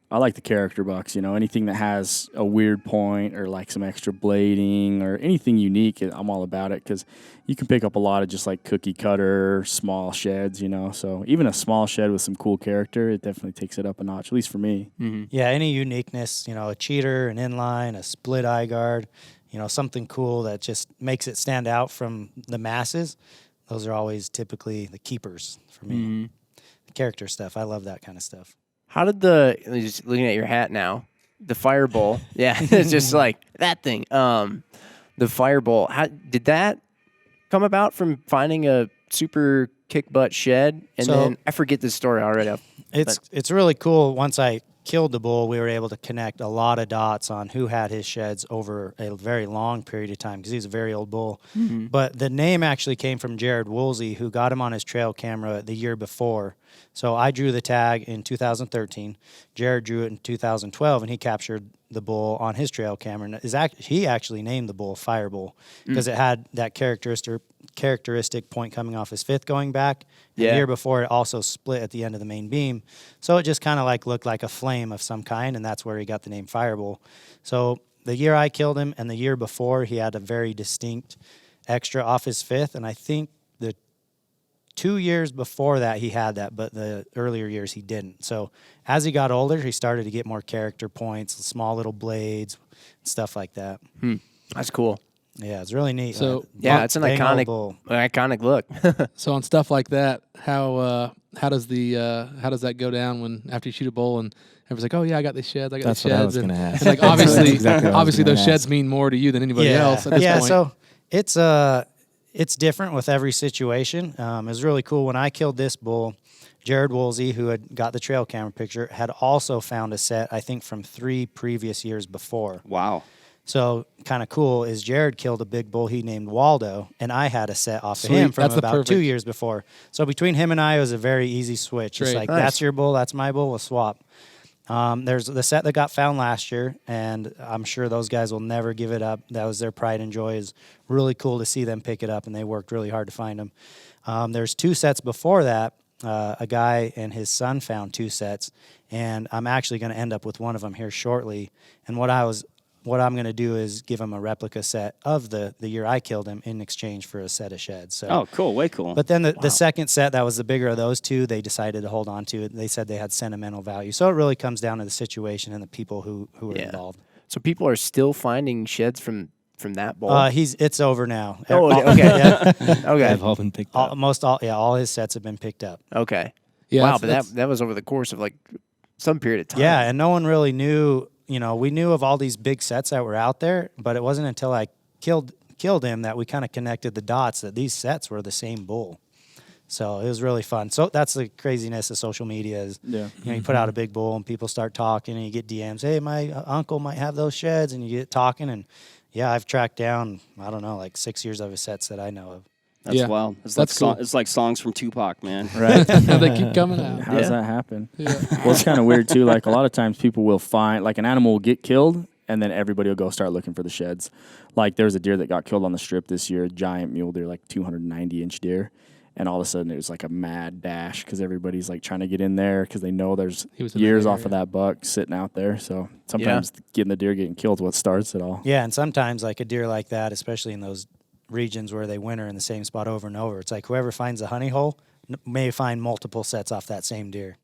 I like the character bucks, anything that has a weird point or like some extra blading or anything unique. I'm all about it because you can pick up a lot of just like cookie cutter, small sheds, So even a small shed with some cool character, it definitely takes it up a notch, at least for me. Mm-hmm. Yeah, any uniqueness, a cheater, an inline, a split eye guard, something cool that just makes it stand out from the masses. Those are always typically the keepers for me. Mm-hmm. The character stuff, I love that kind of stuff. How did just looking at your hat now, the Firebowl, yeah, it's just like that thing. The Firebowl, how did that come about from finding a super kick butt shed? And then I forget the story already. It's really cool. Once I killed the bull, we were able to connect a lot of dots on who had his sheds over a very long period of time because he's a very old bull. Mm-hmm. But the name actually came from Jared Woolsey, who got him on his trail camera the year before. So I drew the tag in 2013. Jared drew it in 2012, and he captured the bull on his trail camera. And he actually named the bull Firebowl because it had that characteristic point coming off his fifth going back. And the year before, it also split at the end of the main beam. So it just kind of like looked like a flame of some kind, and that's where he got the name Firebowl. So the year I killed him and the year before, he had a very distinct extra off his fifth, and I think the 2 years before that he had that, but the earlier years he didn't. So as he got older, he started to get more character points, small little blades, stuff like that. That's cool. Yeah, it's really neat. So it's an iconic look. So on stuff like that, how does that go down when after you shoot a bull and everyone's like, oh yeah, I got these sheds, That's what I was going to ask. And like obviously those sheds mean more to you than anybody else at this point. So it's different with every situation. It was really cool when I killed this bull. Jared Woolsey, who had got the trail camera picture, had also found a set, I think, from 3 previous years before. Wow. So kind of cool is Jared killed a big bull he named Waldo, and I had a set off of him from about 2 years before. So between him and I, it was a very easy switch. It's like, that's your bull, that's my bull, we'll swap. There's the set that got found last year, and I'm sure those guys will never give it up. That was their pride and joy. It's really cool to see them pick it up, and they worked really hard to find them. There's 2 sets before that. A guy and his son found 2 sets, and I'm actually going to end up with one of them here shortly. And what I'm going to do is give him a replica set of the year I killed him in exchange for a set of sheds. So, oh, cool. Way cool. But then the second set, that was the bigger of those 2, they decided to hold on to it. They said they had sentimental value. So it really comes down to the situation and the people who are involved. So people are still finding sheds from that bull? It's over now. Oh, okay. Yeah. Okay. They've all been picked up. All his sets have been picked up. Okay. Yeah, wow, but that was over the course of like some period of time. Yeah, and no one really knew. We knew of all these big sets that were out there, but it wasn't until I killed him that we kind of connected the dots that these sets were the same bull. So it was really fun. So that's the craziness of social media is, you put out a big bull and people start talking and you get DMs, hey, my uncle might have those sheds, and you get talking. And, yeah, I've tracked down, I don't know, like 6 years of his sets that I know of. That's wild. It's cool. It's like songs from Tupac, man. Right. They keep coming out. How does that happen? Yeah. Well, it's kind of weird, too. Like, a lot of times people will find, like, an animal will get killed, and then everybody will go start looking for the sheds. Like, there was a deer that got killed on the strip this year, a giant mule deer, like 290-inch deer. And all of a sudden, it was like a mad dash because everybody's, like, trying to get in there because they know there's years off of that buck sitting out there. So sometimes getting the deer getting killed is what starts it all. Yeah, and sometimes, like, a deer like that, especially in those regions where they winter in the same spot over and over, it's like whoever finds the honey hole may find multiple sets off that same deer.